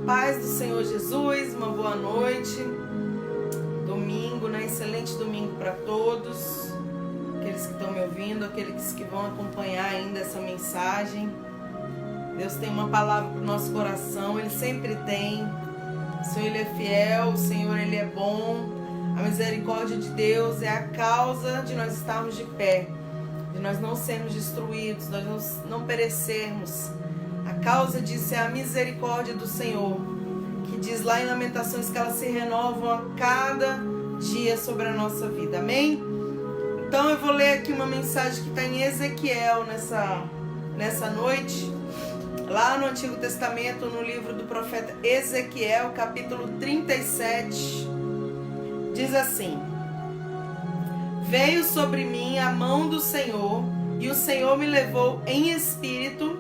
paz do Senhor Jesus, uma boa noite. Domingo, né? Excelente domingo para todos. Aqueles que estão me ouvindo, aqueles que vão acompanhar ainda essa mensagem. Deus tem uma palavra para o nosso coração, Ele sempre tem. O Senhor, Ele é fiel, o Senhor, Ele é bom. A misericórdia de Deus é a causa de nós estarmos de pé, de nós não sermos destruídos, nós não perecermos. A causa disso é a misericórdia do Senhor, que diz lá em Lamentações que elas se renovam a cada dia sobre a nossa vida. Amém? Então eu vou ler aqui uma mensagem que está em Ezequiel nessa noite, lá no Antigo Testamento, no livro do profeta Ezequiel, capítulo 37, diz assim: Veio sobre mim a mão do Senhor, e o Senhor me levou em espírito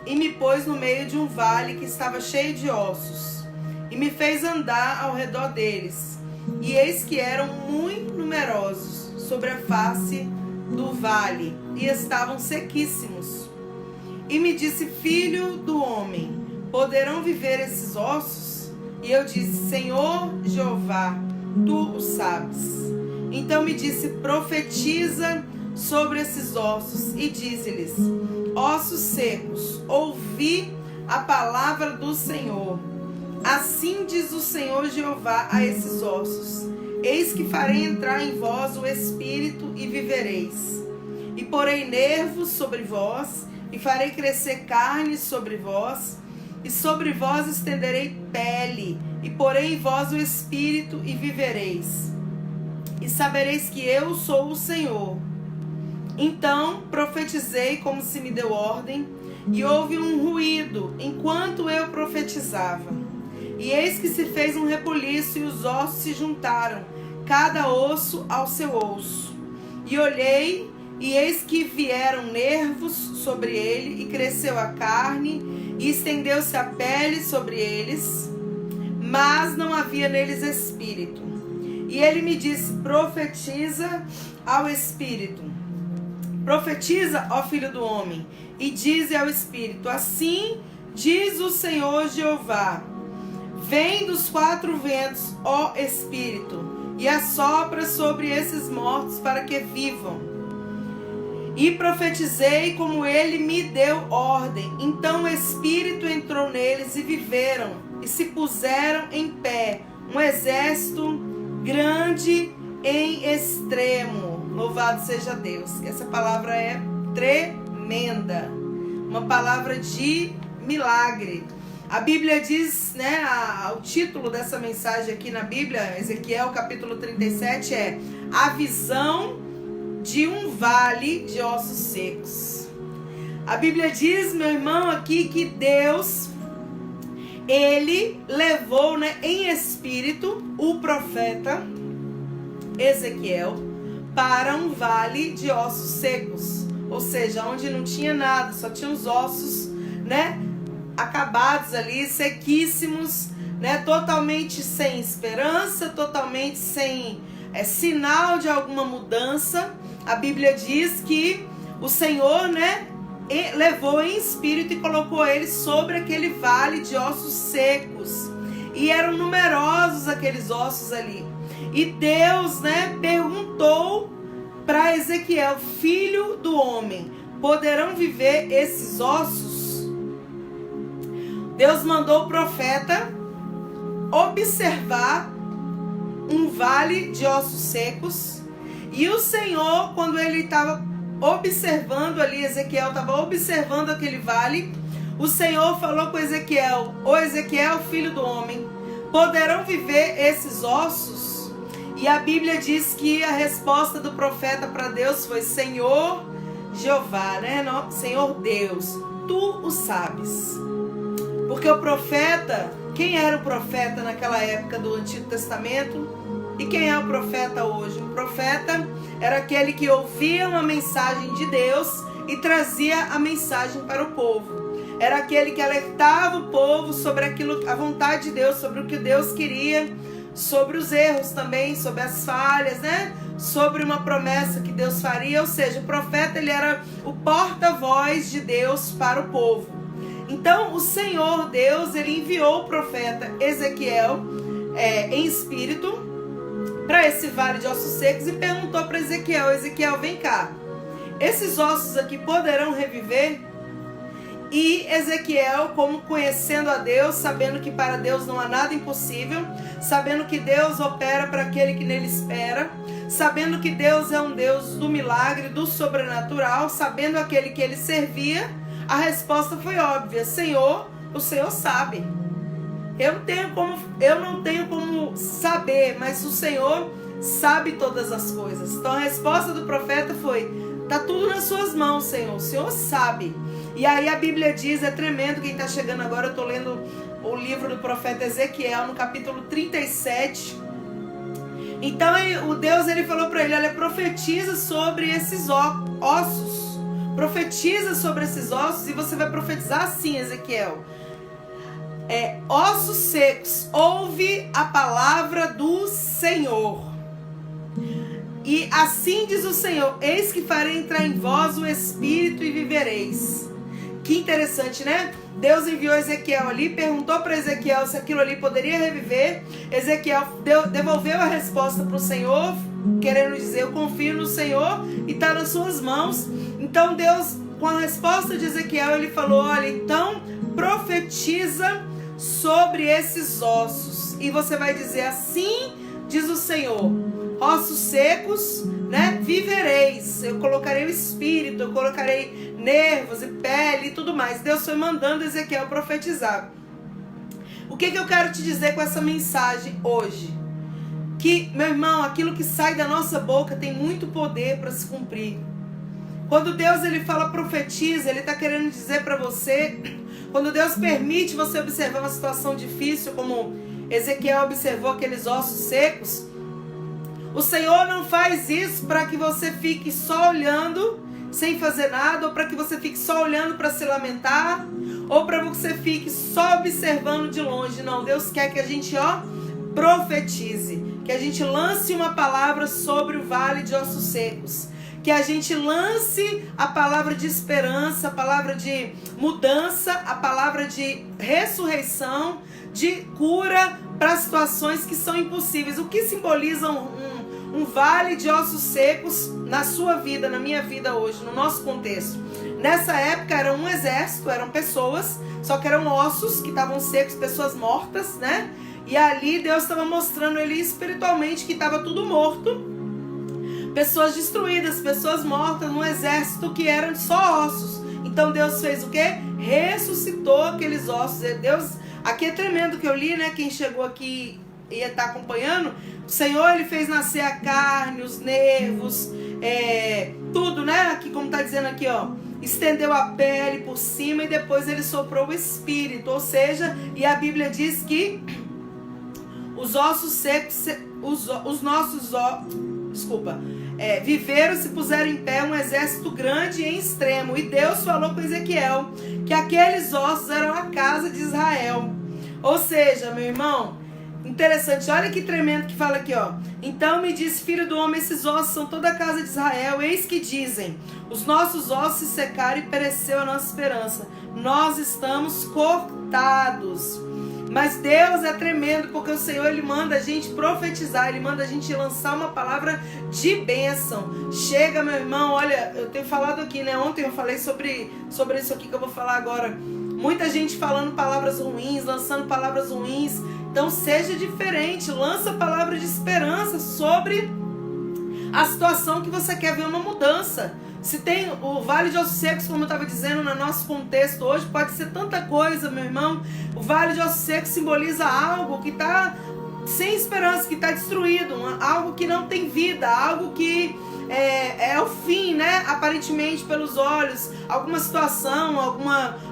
e me pôs no meio de um vale que estava cheio de ossos, e me fez andar ao redor deles, e eis que eram muito numerosos sobre a face do vale, e estavam sequíssimos. E me disse: Filho do homem, poderão viver esses ossos? E eu disse: Senhor Jeová, tu o sabes. Então me disse: profetiza sobre esses ossos e dize-lhes: ossos secos, ouvi a palavra do Senhor. Assim diz o Senhor Jeová a esses ossos: eis que farei entrar em vós o espírito e vivereis. E porei nervos sobre vós, e farei crescer carne sobre vós, e sobre vós estenderei pele, e porei em vós o espírito e vivereis. E sabereis que eu sou o Senhor. Então profetizei como se me deu ordem, e houve um ruído enquanto eu profetizava. E eis que se fez um rebuliço, e os ossos se juntaram, cada osso ao seu osso. E olhei, e eis que vieram nervos sobre ele, e cresceu a carne, e estendeu-se a pele sobre eles, mas não havia neles espírito. E ele me disse: profetiza ao espírito. Profetiza, ó filho do homem, e dize ao espírito: assim diz o Senhor Jeová: vem dos quatro ventos, ó espírito, e assopra sobre esses mortos para que vivam. E profetizei como ele me deu ordem. Então o espírito entrou neles e viveram, e se puseram em pé, um exército grande em extremo. Louvado seja Deus. Essa palavra é tremenda, uma palavra de milagre. A Bíblia diz, né, o título dessa mensagem aqui na Bíblia, Ezequiel capítulo 37, é a visão de um vale de ossos secos. A Bíblia diz, meu irmão, aqui que Deus, Ele levou, né, em espírito o profeta Ezequiel para um vale de ossos secos, ou seja, onde não tinha nada, só tinha os ossos, né, acabados ali, sequíssimos, né, totalmente sem esperança, totalmente sem sinal de alguma mudança. A Bíblia diz que o Senhor, né, levou em espírito e colocou ele sobre aquele vale de ossos secos, e eram numerosos aqueles ossos ali. E Deus, né, perguntou para Ezequiel: filho do homem, poderão viver esses ossos? Deus mandou o profeta observar um vale de ossos secos, e o Senhor, quando ele estava observando ali, Ezequiel estava observando aquele vale, o Senhor falou com Ezequiel: ô Ezequiel, filho do homem, poderão viver esses ossos? E a Bíblia diz que a resposta do profeta para Deus foi: Senhor Jeová, né? Senhor Deus, tu o sabes. Porque o profeta, quem era o profeta naquela época do Antigo Testamento? E quem é o profeta hoje? O profeta era aquele que ouvia uma mensagem de Deus e trazia a mensagem para o povo. Era aquele que alertava o povo sobre aquilo, a vontade de Deus, sobre o que Deus queria, sobre os erros também, sobre as falhas, né? Sobre uma promessa que Deus faria. Ou seja, o profeta, ele era o porta-voz de Deus para o povo. Então o Senhor Deus, ele enviou o profeta Ezequiel em espírito para esse vale de ossos secos e perguntou para Ezequiel: Ezequiel, vem cá, esses ossos aqui poderão reviver? E Ezequiel, como conhecendo a Deus, sabendo que para Deus não há nada impossível, sabendo que Deus opera para aquele que nele espera, sabendo que Deus é um Deus do milagre, do sobrenatural, sabendo aquele que ele servia, a resposta foi óbvia: Senhor, o Senhor sabe. Eu não tenho como saber, mas o Senhor sabe todas as coisas. Então a resposta do profeta foi: tá tudo nas suas mãos, Senhor. O Senhor sabe. E aí a Bíblia diz, é tremendo, quem está chegando agora, eu estou lendo o livro do profeta Ezequiel, no capítulo 37. Então o Deus, ele falou para ele: olha, profetiza sobre esses ossos. Profetiza sobre esses ossos, e você vai profetizar assim, Ezequiel: ossos secos, ouve a palavra do Senhor. E assim diz o Senhor: eis que farei entrar em vós o Espírito e vivereis. Que interessante, né? Deus enviou Ezequiel ali, perguntou para Ezequiel se aquilo ali poderia reviver. Ezequiel devolveu a resposta para o Senhor, querendo dizer: eu confio no Senhor e está nas suas mãos. Então Deus, com a resposta de Ezequiel, ele falou: olha, então profetiza sobre esses ossos. E você vai dizer: assim diz o Senhor, ossos secos, né, vivereis. Eu colocarei o espírito, eu colocarei nervos e pele e tudo mais. Deus foi mandando Ezequiel profetizar. O que eu quero te dizer com essa mensagem hoje? Que, meu irmão, aquilo que sai da nossa boca tem muito poder para se cumprir. Quando Deus, ele fala profetiza, ele está querendo dizer para você, quando Deus permite você observar uma situação difícil, como Ezequiel observou aqueles ossos secos, o Senhor não faz isso para que você fique só olhando, sem fazer nada, ou para que você fique só olhando para se lamentar, ou para que você fique só observando de longe. Não, Deus quer que a gente, profetize, que a gente lance uma palavra sobre o vale de ossos secos, que a gente lance a palavra de esperança, a palavra de mudança, a palavra de ressurreição, de cura para situações que são impossíveis. O que simboliza um vale de ossos secos na sua vida, na minha vida hoje, no nosso contexto? Nessa época era um exército, eram pessoas, só que eram ossos que estavam secos, pessoas mortas, né? E ali Deus estava mostrando ele espiritualmente que estava tudo morto. Pessoas destruídas, pessoas mortas, num exército que eram só ossos. Então Deus fez o quê? Ressuscitou aqueles ossos. Deus, aqui é tremendo que eu li, né? Quem chegou aqui ia estar acompanhando. O Senhor, ele fez nascer a carne, os nervos, tudo, né? Aqui, como está dizendo aqui, estendeu a pele por cima e depois ele soprou o espírito. Ou seja, e a Bíblia diz que os ossos secos, os nossos ossos, viveram, se puseram em pé um exército grande e extremo. E Deus falou com Ezequiel que aqueles ossos eram a casa de Israel. Ou seja, meu irmão, interessante, olha que tremendo que fala aqui, Então me disse: filho do homem, esses ossos são toda a casa de Israel. Eis que dizem: os nossos ossos se secaram e pereceu a nossa esperança. Nós estamos cortados. Mas Deus é tremendo, porque o Senhor, ele manda a gente profetizar, ele manda a gente lançar uma palavra de bênção. Chega, meu irmão, olha, eu tenho falado aqui, né? Ontem eu falei sobre isso aqui que eu vou falar agora. Muita gente falando palavras ruins, lançando palavras ruins. Então seja diferente, lança palavra de esperança sobre a situação que você quer ver uma mudança. Se tem o vale de ossos secos, como eu estava dizendo, no nosso contexto hoje, pode ser tanta coisa, meu irmão. O vale de ossos secos simboliza algo que está sem esperança, que está destruído, algo que não tem vida, algo que é o fim, né? Aparentemente pelos olhos, alguma situação,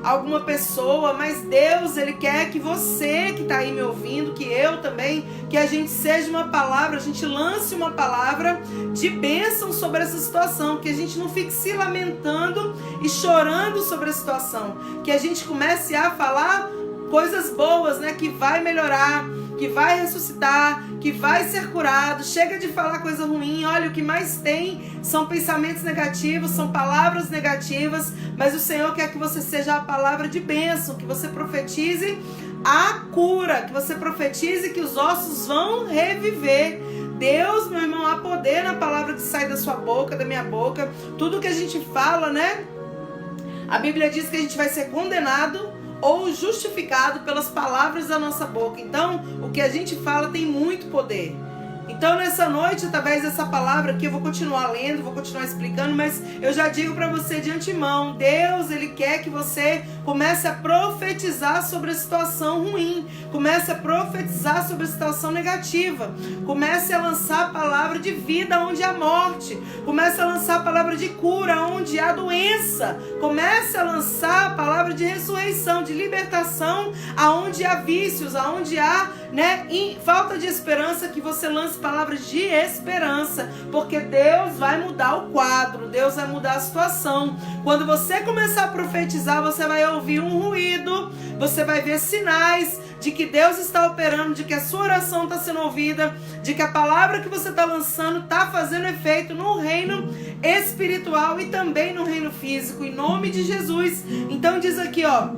alguma pessoa, mas Deus, ele quer que você que está aí me ouvindo, que eu também, que a gente seja uma palavra, a gente lance uma palavra de bênção sobre essa situação, que a gente não fique se lamentando e chorando sobre a situação, que a gente comece a falar coisas boas, né? Que vai melhorar, que vai ressuscitar, que vai ser curado. Chega de falar coisa ruim. Olha, o que mais tem são pensamentos negativos, são palavras negativas, mas o Senhor quer que você seja a palavra de bênção, que você profetize a cura, que você profetize que os ossos vão reviver. Deus, meu irmão, há poder na palavra que sai da sua boca, da minha boca. Tudo que a gente fala, né? A Bíblia diz que a gente vai ser condenado ou justificado pelas palavras da nossa boca. Então, o que a gente fala tem muito poder. Então, nessa noite, através dessa palavra aqui, eu vou continuar lendo, vou continuar explicando, mas eu já digo para você de antemão, Deus, Ele quer que você comece a profetizar sobre a situação ruim, comece a profetizar sobre a situação negativa, comece a lançar a palavra de vida onde há morte, comece a lançar a palavra de cura onde há doença, comece a lançar a palavra de ressurreição, de libertação aonde há vícios, aonde há, né, falta de esperança, que você lance palavras de esperança, porque Deus vai mudar o quadro, Deus vai mudar a situação. Quando você começar a profetizar, você vai ouvir um ruído, você vai ver sinais de que Deus está operando, de que a sua oração está sendo ouvida, de que a palavra que você está lançando está fazendo efeito no reino espiritual e também no reino físico, em nome de Jesus. Então diz aqui, ó,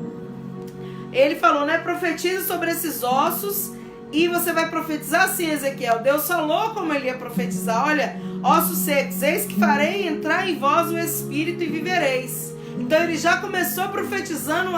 ele falou, né, profetiza sobre esses ossos. E você vai profetizar assim, Ezequiel. Deus falou como ele ia profetizar. Olha, ossos secos, eis que farei entrar em vós o Espírito e vivereis. Então ele já começou profetizando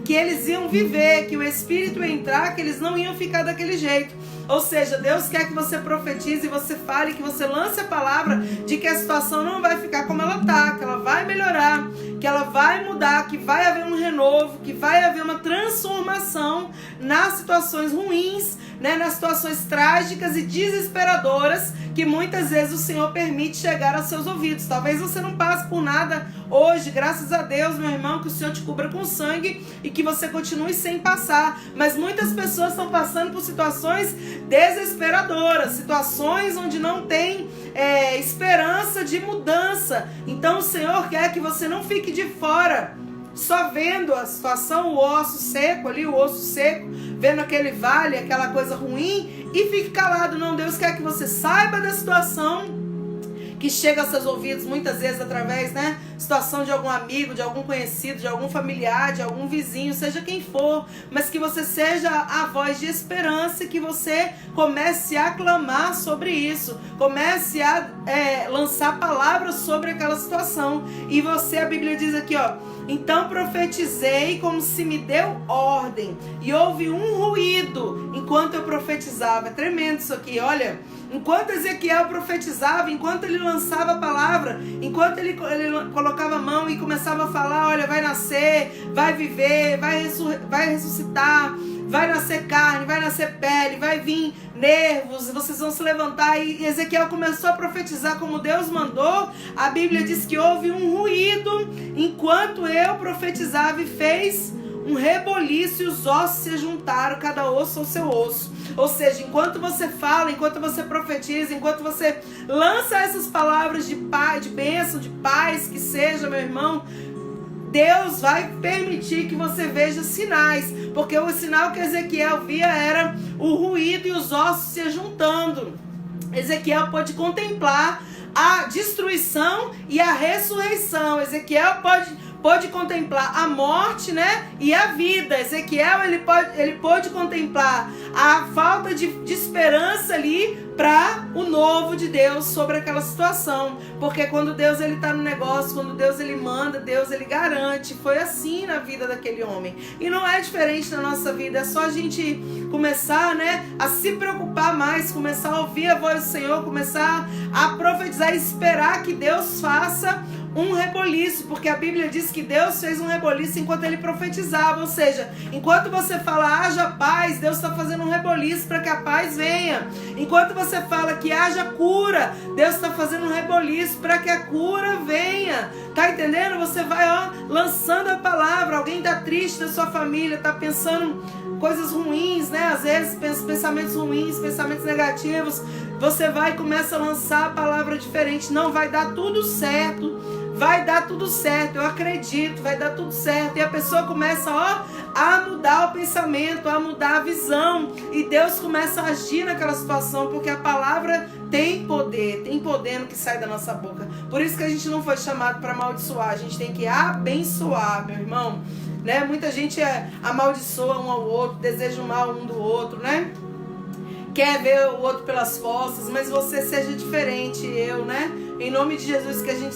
que eles iam viver, que o Espírito ia entrar, que eles não iam ficar daquele jeito. Ou seja, Deus quer que você profetize, você fale, que você lance a palavra de que a situação não vai ficar como ela está, que ela vai melhorar, que ela vai mudar, que vai haver um renovo, que vai haver uma transformação nas situações ruins, né, nas situações trágicas e desesperadoras que muitas vezes o Senhor permite chegar aos seus ouvidos. Talvez você não passe por nada hoje, graças a Deus, meu irmão, que o Senhor te cubra com sangue e que você continue sem passar. Mas muitas pessoas estão passando por situações desesperadoras, situações onde não tem esperança de mudança. Então o Senhor quer que você não fique de fora, só vendo a situação, o osso seco ali, o osso seco, vendo aquele vale, aquela coisa ruim, e fique calado. Não, Deus quer que você saiba da situação que chega aos seus ouvidos muitas vezes através, né, situação de algum amigo, de algum conhecido, de algum familiar, de algum vizinho, seja quem for, mas que você seja a voz de esperança e que você comece a clamar sobre isso, comece a lançar palavras sobre aquela situação. E você, a Bíblia diz aqui, ó, então profetizei como se me deu ordem, e houve um ruído enquanto eu profetizava. É tremendo isso aqui, olha. Enquanto Ezequiel profetizava, enquanto ele lançava a palavra, enquanto ele colocava a mão e começava a falar, olha, vai nascer, vai viver, vai ressuscitar, vai nascer carne, vai nascer pele, vai vir nervos, vocês vão se levantar. E Ezequiel começou a profetizar como Deus mandou. A Bíblia diz que houve um ruído enquanto eu profetizava, e fez um reboliço, e os ossos se juntaram, cada osso ao seu osso. Ou seja, enquanto você fala, enquanto você profetiza, enquanto você lança essas palavras de paz, de bênção, de paz, que seja, meu irmão, Deus vai permitir que você veja sinais, porque o sinal que Ezequiel via era o ruído e os ossos se juntando. Ezequiel pôde contemplar a destruição e a ressurreição. Ezequiel pôde contemplar a morte, né, e a vida. Ezequiel ele pôde contemplar a falta de esperança ali para o novo de Deus sobre aquela situação, porque quando Deus ele está no negócio, quando Deus ele manda, Deus ele garante. Foi assim na vida daquele homem, e não é diferente na nossa vida. É só a gente começar, né, a se preocupar mais, começar a ouvir a voz do Senhor, começar a profetizar e esperar que Deus faça um reboliço, porque a Bíblia diz que Deus fez um reboliço enquanto ele profetizava. Ou seja, enquanto você fala haja paz, Deus está fazendo um reboliço para que a paz venha. Enquanto você fala que haja cura, Deus está fazendo um reboliço para que a cura venha. Tá entendendo? Você vai lançando a palavra. Alguém está triste da sua família, está pensando coisas ruins, né? Às vezes pensamentos ruins, pensamentos negativos. Você vai e começa a lançar a palavra diferente. Não vai dar tudo certo. vai dar tudo certo, eu acredito, vai dar tudo certo. E a pessoa começa, a mudar o pensamento, a mudar a visão. E Deus começa a agir naquela situação, porque a palavra tem poder no que sai da nossa boca. Por isso que a gente não foi chamado para amaldiçoar, a gente tem que abençoar, meu irmão. Né? Muita gente amaldiçoa um ao outro, deseja o mal um do outro, né? Quer ver o outro pelas costas, mas você seja diferente, né? Em nome de Jesus, que a gente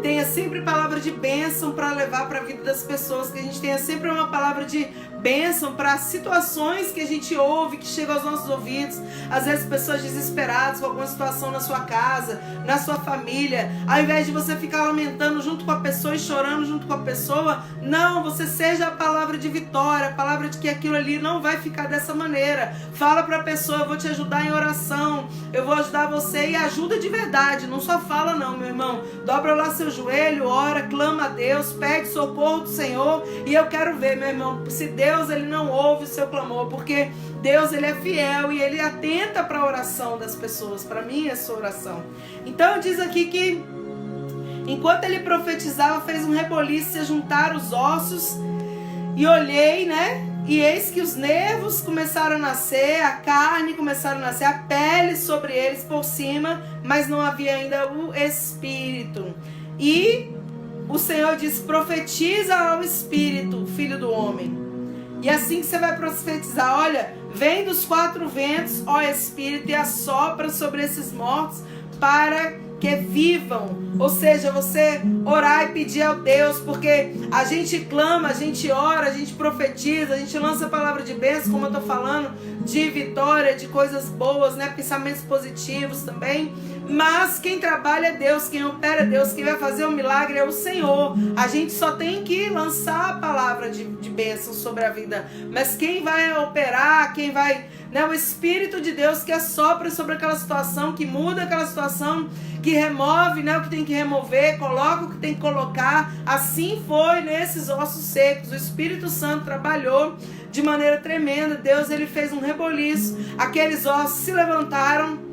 tenha sempre palavra de bênção para levar para a vida das pessoas, que a gente tenha sempre uma palavra de bênção para situações que a gente ouve, que chegam aos nossos ouvidos. Às vezes pessoas desesperadas com alguma situação na sua casa, na sua família, ao invés de você ficar lamentando junto com a pessoa e chorando junto com a pessoa, não, você seja a palavra de vitória, a palavra de que aquilo ali não vai ficar dessa maneira. Fala para a pessoa, eu vou te ajudar em oração, eu vou ajudar você, e ajuda de verdade, não só fala não, meu irmão. Dobra lá seu joelho, ora, clama a Deus, pede socorro do Senhor. E eu quero ver, meu irmão, se Deus ele não ouve o seu clamor, porque Deus ele é fiel e ele atenta para a oração das pessoas, para mim é sua oração. Então diz aqui que enquanto ele profetizava, fez um reboliço, se juntaram os ossos, e olhei, né? E eis que os nervos começaram a nascer, a carne começaram a nascer, a pele sobre eles por cima, mas não havia ainda o espírito. E o Senhor diz, profetiza ao espírito, filho do homem. E assim que você vai profetizar, olha, vem dos 4 ventos, ó Espírito, e assopra sobre esses mortos para que vivam. Ou seja, você orar e pedir ao Deus, porque a gente clama, a gente ora, a gente profetiza, a gente lança a palavra de bênção, como eu estou falando, de vitória, de coisas boas, né? Pensamentos positivos também. Mas quem trabalha é Deus, quem opera é Deus, quem vai fazer o milagre é o Senhor. A gente só tem que lançar a palavra de bênção sobre a vida. Mas quem vai operar, quem vai, né, o Espírito de Deus que assopra sobre aquela situação, que muda aquela situação, que remove, né, o que tem que remover, coloca o que tem que colocar. Assim foi nesses ossos secos. O Espírito Santo trabalhou de maneira tremenda. Deus ele fez um reboliço. Aqueles ossos se levantaram.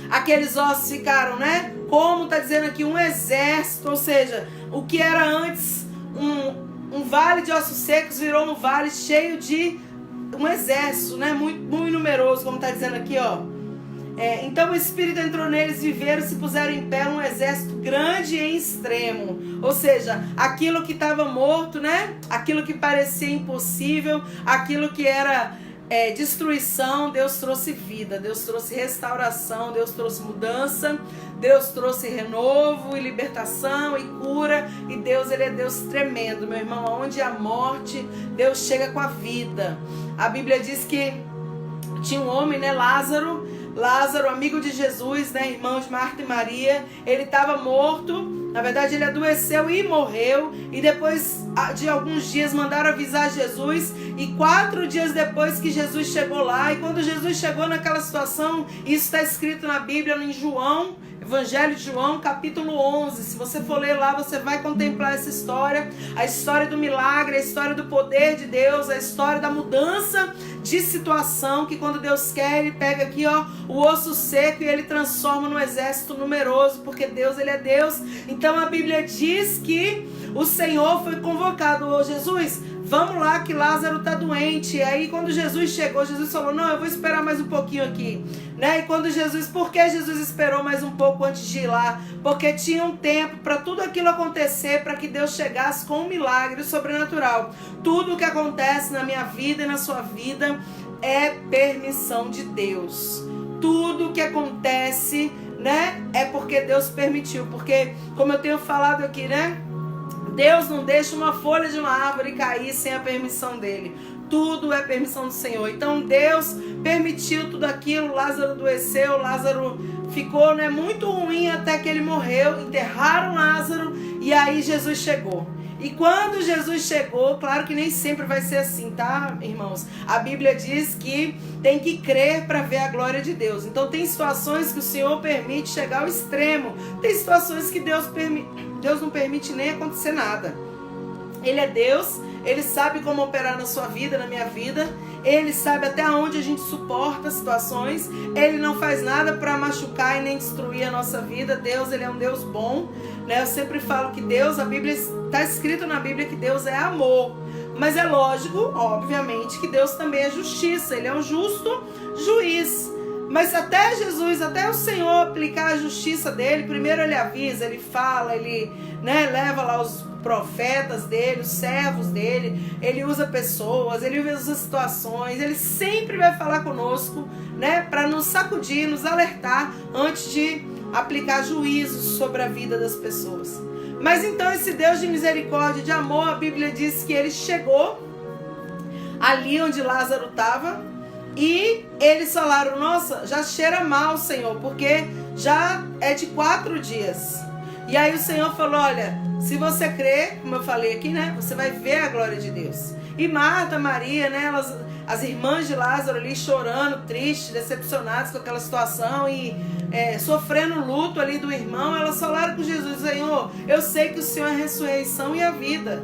Aqueles ossos ficaram, né? Como está dizendo aqui, um exército. Ou seja, o que era antes um vale de ossos secos virou um vale cheio de um exército, né? Muito, muito numeroso, como está dizendo aqui, ó. Então o Espírito entrou neles, viveram, se puseram em pé um exército grande e extremo. Ou seja, aquilo que estava morto, né? Aquilo que parecia impossível, aquilo que era destruição, Deus trouxe vida, Deus trouxe restauração, Deus trouxe mudança, Deus trouxe renovo e libertação e cura. E Deus, ele é Deus tremendo, meu irmão. Onde há morte, Deus chega com a vida. A Bíblia diz que tinha um homem, né, Lázaro, amigo de Jesus, né, irmão de Marta e Maria. Ele estava morto. Na verdade, ele adoeceu e morreu. E depois de alguns dias mandaram avisar Jesus. E 4 dias depois que Jesus chegou lá. E quando Jesus chegou naquela situação, isso está escrito na Bíblia, em João, Evangelho de João, capítulo 11. Se você for ler lá, você vai contemplar essa história. A história do milagre, a história do poder de Deus, a história da mudança de situação, que quando Deus quer, ele pega aqui, ó, o osso seco e ele transforma num exército numeroso, porque Deus, ele é Deus. Então a Bíblia diz que o Senhor foi convocado. Ô Jesus, vamos lá que Lázaro está doente. E aí quando Jesus chegou, Jesus falou, não, eu vou esperar mais um pouquinho aqui, né? E quando por que Jesus esperou mais um pouco antes de ir lá? Porque tinha um tempo para tudo aquilo acontecer, para que Deus chegasse com um milagre sobrenatural. Tudo o que acontece na minha vida e na sua vida é permissão de Deus. Tudo o que acontece, né, é porque Deus permitiu. Porque, como eu tenho falado aqui, né, Deus não deixa uma folha de uma árvore cair sem a permissão dele. Tudo é permissão do Senhor. Então Deus permitiu tudo aquilo. Lázaro adoeceu, Lázaro ficou, né, muito ruim até que ele morreu. Enterraram Lázaro e aí Jesus chegou. E quando Jesus chegou, claro que nem sempre vai ser assim, tá, irmãos? A Bíblia diz que tem que crer para ver a glória de Deus. Então tem situações que o Senhor permite chegar ao extremo. Tem situações que Deus não permite nem acontecer nada. Ele é Deus, Ele sabe como operar na sua vida, na minha vida. Ele sabe até onde a gente suporta situações. Ele não faz nada para machucar e nem destruir a nossa vida. Deus, Ele é um Deus bom, né? Eu sempre falo que Deus, a Bíblia, está escrito na Bíblia que Deus é amor. Mas é lógico, obviamente, que Deus também é justiça. Ele é um justo juiz. Mas até Jesus, até o Senhor aplicar a justiça dele, primeiro Ele avisa, Ele fala, Ele, né, leva lá os profetas dele, os servos dele, Ele usa pessoas, Ele usa situações, Ele sempre vai falar conosco, né, para nos sacudir, nos alertar antes de aplicar juízos sobre a vida das pessoas. Mas então esse Deus de misericórdia, de amor, a Bíblia diz que Ele chegou ali onde Lázaro estava. E eles falaram, nossa, já cheira mal, Senhor, porque já é de 4 dias. E aí o Senhor falou, olha, se você crer, como eu falei aqui, né, você vai ver a glória de Deus. E Marta, Maria, né, as irmãs de Lázaro ali chorando, tristes, decepcionadas com aquela situação e sofrendo luto ali do irmão, elas falaram com Jesus, Senhor, eu sei que o Senhor é a ressurreição e a vida.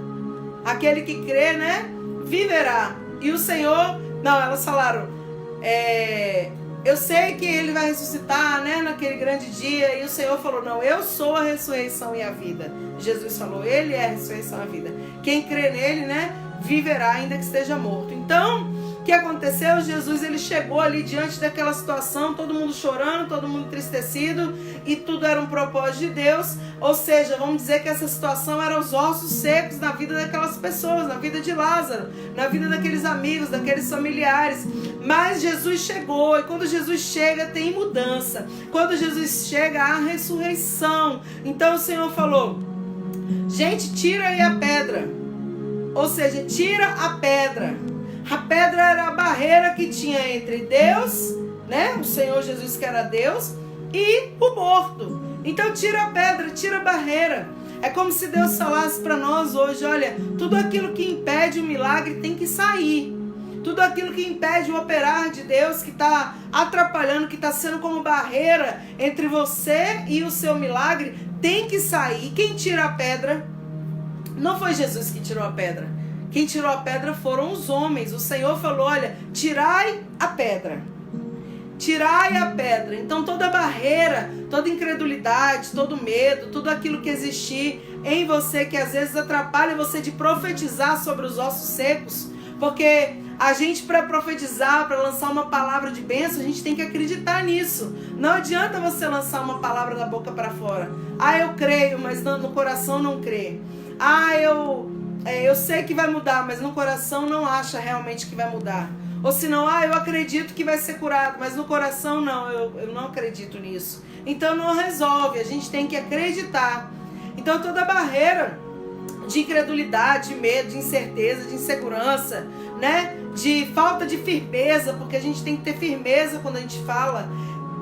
Aquele que crê, né, viverá. E o Senhor, não, elas falaram, eu sei que Ele vai ressuscitar, né, naquele grande dia. E o Senhor falou, não, eu sou a ressurreição e a vida. Jesus falou, Ele é a ressurreição e a vida. Quem crê nele, né, viverá ainda que esteja morto. Então, o que aconteceu? Jesus, Ele chegou ali diante daquela situação, todo mundo chorando, todo mundo entristecido, e tudo era um propósito de Deus. Ou seja, vamos dizer que essa situação era os ossos secos na vida daquelas pessoas, na vida de Lázaro, na vida daqueles amigos, daqueles familiares. Mas Jesus chegou, e quando Jesus chega tem mudança. Quando Jesus chega há ressurreição. Então o Senhor falou, gente, tira aí a pedra. Ou seja, tira a pedra. A pedra era a barreira que tinha entre Deus, né, o Senhor Jesus que era Deus, e o morto. Então tira a pedra, tira a barreira. É como se Deus falasse para nós hoje, olha, tudo aquilo que impede o milagre tem que sair. Tudo aquilo que impede o operar de Deus, que está atrapalhando, que está sendo como barreira entre você e o seu milagre, tem que sair. E quem tira a pedra? Não foi Jesus que tirou a pedra. Quem tirou a pedra foram os homens. O Senhor falou, olha, tirai a pedra. Tirai a pedra. Então toda barreira, toda incredulidade, todo medo, tudo aquilo que existir em você, que às vezes atrapalha você de profetizar sobre os ossos secos, porque a gente, para profetizar, para lançar uma palavra de bênção, a gente tem que acreditar nisso. Não adianta você lançar uma palavra da boca para fora. Ah, eu creio, mas no coração não crê. Ah, eu sei que vai mudar, mas no coração não acha realmente que vai mudar. Ou senão, eu acredito que vai ser curado, mas no coração não, eu não acredito nisso. Então não resolve, a gente tem que acreditar. Então toda barreira de incredulidade, de medo, de incerteza, de insegurança, né, de falta de firmeza, porque a gente tem que ter firmeza quando a gente fala.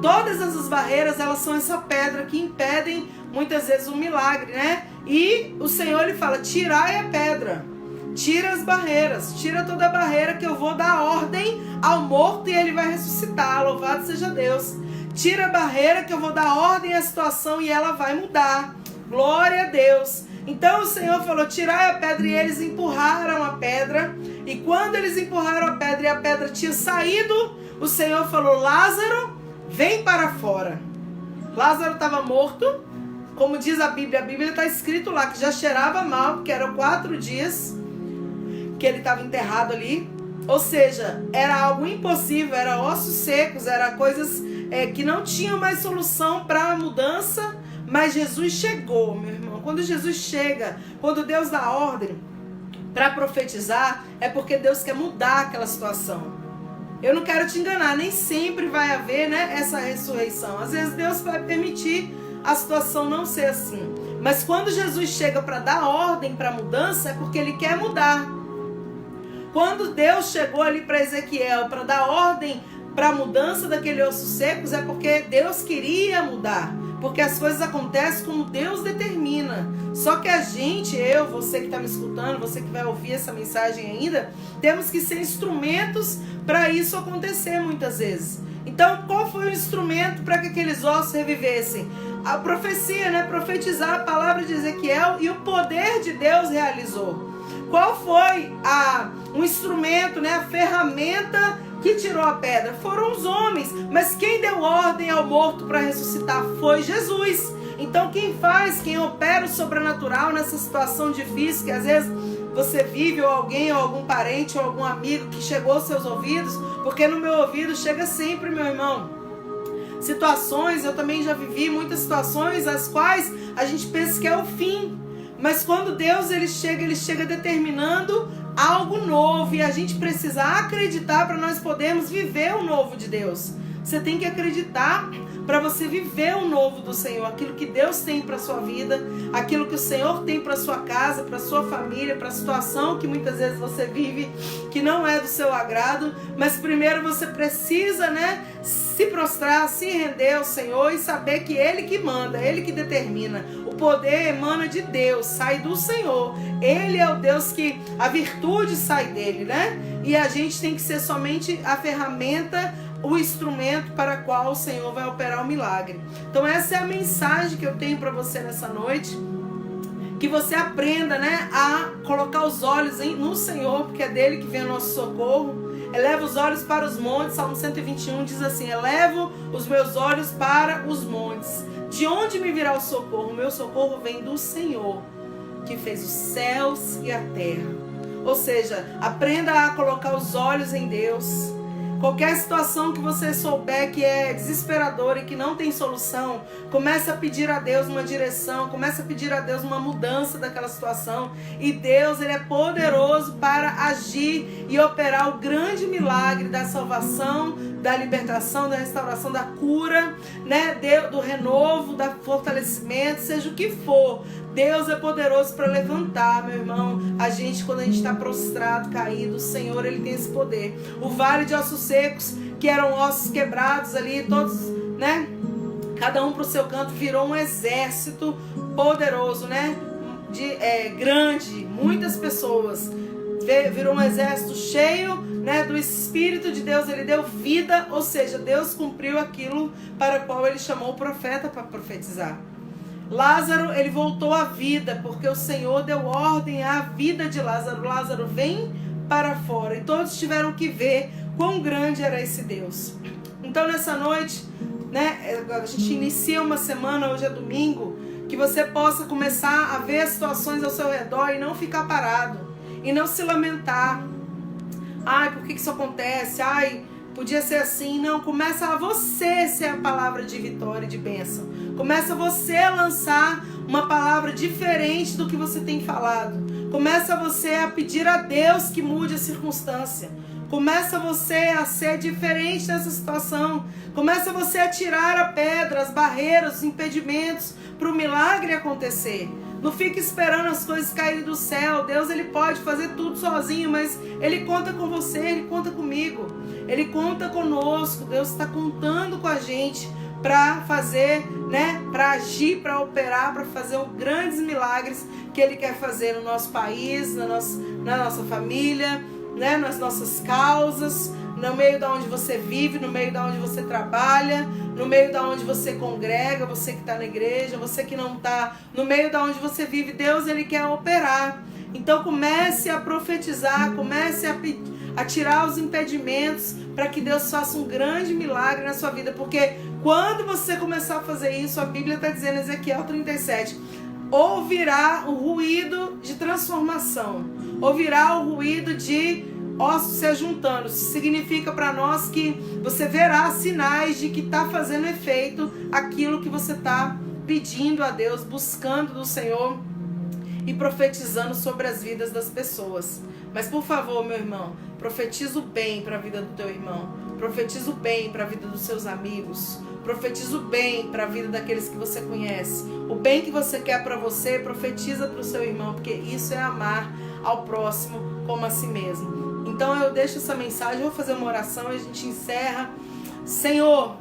Todas essas barreiras, elas são essa pedra que impedem muitas vezes o milagre, né? E o Senhor, Ele fala, tirai a pedra, tira as barreiras, tira toda a barreira que eu vou dar ordem ao morto e ele vai ressuscitar, louvado seja Deus. Tira a barreira que eu vou dar ordem à situação e ela vai mudar, glória a Deus. Então o Senhor falou, tirai a pedra, e eles empurraram a pedra. E quando eles empurraram a pedra e a pedra tinha saído, o Senhor falou, Lázaro, vem para fora. Lázaro estava morto, como diz a Bíblia está escrito lá que já cheirava mal, porque eram 4 dias que ele estava enterrado ali. Ou seja, era algo impossível, era ossos secos, era coisas que não tinham mais solução para a mudança. Mas Jesus chegou, meu irmão. Quando Jesus chega, quando Deus dá ordem para profetizar, é porque Deus quer mudar aquela situação. Eu não quero te enganar, nem sempre vai haver, né, essa ressurreição. Às vezes Deus vai permitir a situação não ser assim. Mas quando Jesus chega para dar ordem para a mudança, é porque Ele quer mudar. Quando Deus chegou ali para Ezequiel para dar ordem para a mudança daquele ossos secos, é porque Deus queria mudar. Porque as coisas acontecem como Deus determina. Só que a gente, você que está me escutando, você que vai ouvir essa mensagem ainda, temos que ser instrumentos para isso acontecer muitas vezes. Então, qual foi o instrumento para que aqueles ossos revivessem? A profecia, né? Profetizar a palavra de Ezequiel, e o poder de Deus realizou. Qual foi o instrumento, né, a ferramenta que tirou a pedra? Foram os homens, mas quem deu ordem ao morto para ressuscitar foi Jesus. Então quem opera o sobrenatural nessa situação difícil que às vezes você vive, ou alguém, ou algum parente, ou algum amigo que chegou aos seus ouvidos, porque no meu ouvido chega sempre, meu irmão, situações, eu também já vivi muitas situações as quais a gente pensa que é o fim, mas quando Deus ele chega determinando algo novo, e a gente precisa acreditar para nós podermos viver o novo de Deus. Você tem que acreditar para você viver o novo do Senhor, aquilo que Deus tem para sua vida, aquilo que o Senhor tem para sua casa, para sua família, para a situação que muitas vezes você vive, que não é do seu agrado, mas primeiro você precisa, né, se prostrar, se render ao Senhor e saber que Ele que manda, Ele que determina. O poder emana de Deus, sai do Senhor. Ele é o Deus que a virtude sai dele, né? E a gente tem que ser somente a ferramenta, o instrumento para o qual o Senhor vai operar o milagre. Então essa é a mensagem que eu tenho para você nessa noite, que você aprenda, né, a colocar os olhos no Senhor, porque é dele que vem o nosso socorro. Eleva os olhos para os montes. Salmo 121 diz assim: elevo os meus olhos para os montes. De onde me virá o socorro? O meu socorro vem do Senhor, que fez os céus e a terra. Ou seja, aprenda a colocar os olhos em Deus. Qualquer situação que você souber que é desesperadora e que não tem solução, comece a pedir a Deus uma direção, comece a pedir a Deus uma mudança daquela situação. E Deus, Ele é poderoso para agir e operar o grande milagre da salvação, da libertação, da restauração, da cura, né? Do renovo, do fortalecimento, seja o que for. Deus é poderoso para levantar, meu irmão, a gente quando a gente está prostrado, caído. O Senhor, Ele tem esse poder. O vale de ossos secos, que eram ossos quebrados ali, todos, né, cada um para o seu canto, virou um exército poderoso, né, grande, muitas pessoas, virou um exército cheio, né, do Espírito de Deus. Ele deu vida, ou seja, Deus cumpriu aquilo para o qual Ele chamou o profeta para profetizar. Lázaro, ele voltou à vida, porque o Senhor deu ordem à vida de Lázaro. Lázaro, vem para fora. E todos tiveram que ver quão grande era esse Deus. Então nessa noite, né, a gente inicia uma semana, hoje é domingo, que você possa começar a ver as situações ao seu redor e não ficar parado, e não se lamentar. Ai, por que isso acontece? Ai, podia ser assim. Não, começa a você ser a palavra de vitória e de bênção. Começa você a lançar uma palavra diferente do que você tem falado. Começa você a pedir a Deus que mude a circunstância. Começa você a ser diferente dessa situação. Começa você a tirar a pedra, as barreiras, os impedimentos para o milagre acontecer. Não fique esperando as coisas caírem do céu. Deus, Ele pode fazer tudo sozinho, mas Ele conta com você, Ele conta comigo. Ele conta conosco. Deus está contando com a gente para fazer, né, para agir, para operar, para fazer grandes milagres que Ele quer fazer no nosso país, na nossa família, né, nas nossas causas, no meio da onde você vive, no meio da onde você trabalha, no meio da onde você congrega, você que está na igreja, você que não está, no meio da onde você vive. Deus, Ele quer operar. Então comece a profetizar, comece a tirar os impedimentos para que Deus faça um grande milagre na sua vida, porque quando você começar a fazer isso, a Bíblia está dizendo, Ezequiel 37, ouvirá o ruído de transformação, ouvirá o ruído de ossos se ajuntando. Isso significa para nós que você verá sinais de que está fazendo efeito aquilo que você está pedindo a Deus, buscando do Senhor e profetizando sobre as vidas das pessoas. Mas por favor, meu irmão, profetiza o bem para a vida do teu irmão, profetiza o bem para a vida dos seus amigos, profetiza o bem para a vida daqueles que você conhece. O bem que você quer para você, profetiza para o seu irmão, porque isso é amar ao próximo como a si mesmo. Então eu deixo essa mensagem, eu vou fazer uma oração e a gente encerra. Senhor,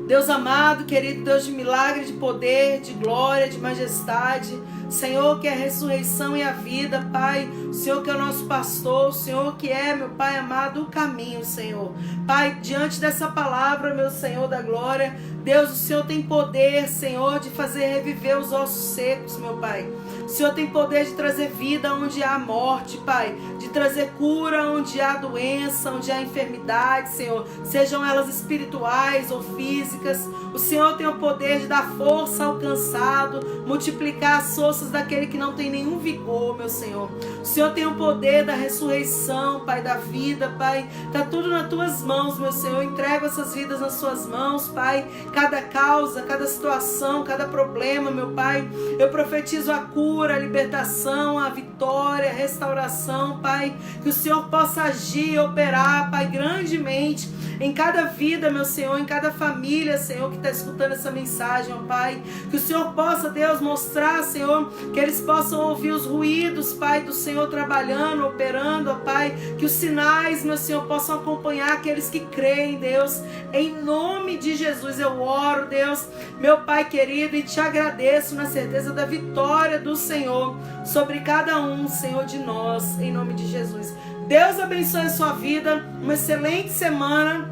Deus amado, querido, Deus de milagre, de poder, de glória, de majestade, Senhor que é a ressurreição e a vida, Pai, o Senhor que é o nosso pastor, o Senhor que é, meu Pai amado, o caminho, Senhor. Pai, diante dessa palavra, meu Senhor da glória, Deus, o Senhor tem poder, Senhor, de fazer reviver os ossos secos, meu Pai. O Senhor tem poder de trazer vida onde há morte, Pai. De trazer cura onde há doença, onde há enfermidade, Senhor. Sejam elas espirituais ou físicas. O Senhor tem o poder de dar força ao cansado, multiplicar as forças daquele que não tem nenhum vigor, meu Senhor. O Senhor tem o poder da ressurreição, Pai, da vida, Pai. Está tudo nas tuas mãos, meu Senhor. Eu entrego essas vidas nas suas mãos, Pai. Cada causa, cada situação, cada problema, meu Pai. Eu profetizo a cura, a libertação, a vitória, a restauração, Pai. Que o Senhor possa agir e operar, Pai, grandemente em cada vida, meu Senhor, em cada família, Senhor, que está escutando essa mensagem, ó Pai. Que o Senhor possa, Deus, mostrar, Senhor, que eles possam ouvir os ruídos, Pai, do Senhor trabalhando, operando, ó Pai. Que os sinais, meu Senhor, possam acompanhar aqueles que creem, Deus. Em nome de Jesus eu oro, Deus, meu Pai querido, e te agradeço na certeza da vitória do Senhor sobre cada um, Senhor, de nós, em nome de Jesus. Deus abençoe a sua vida, uma excelente semana,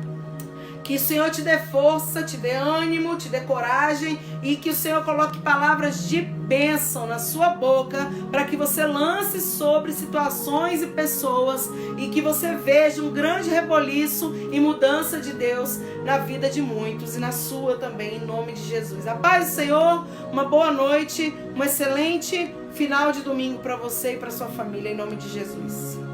que o Senhor te dê força, te dê ânimo, te dê coragem e que o Senhor coloque palavras de bênção na sua boca para que você lance sobre situações e pessoas e que você veja um grande reboliço e mudança de Deus na vida de muitos e na sua também, em nome de Jesus. A paz do Senhor, uma boa noite, um excelente final de domingo para você e para sua família, em nome de Jesus.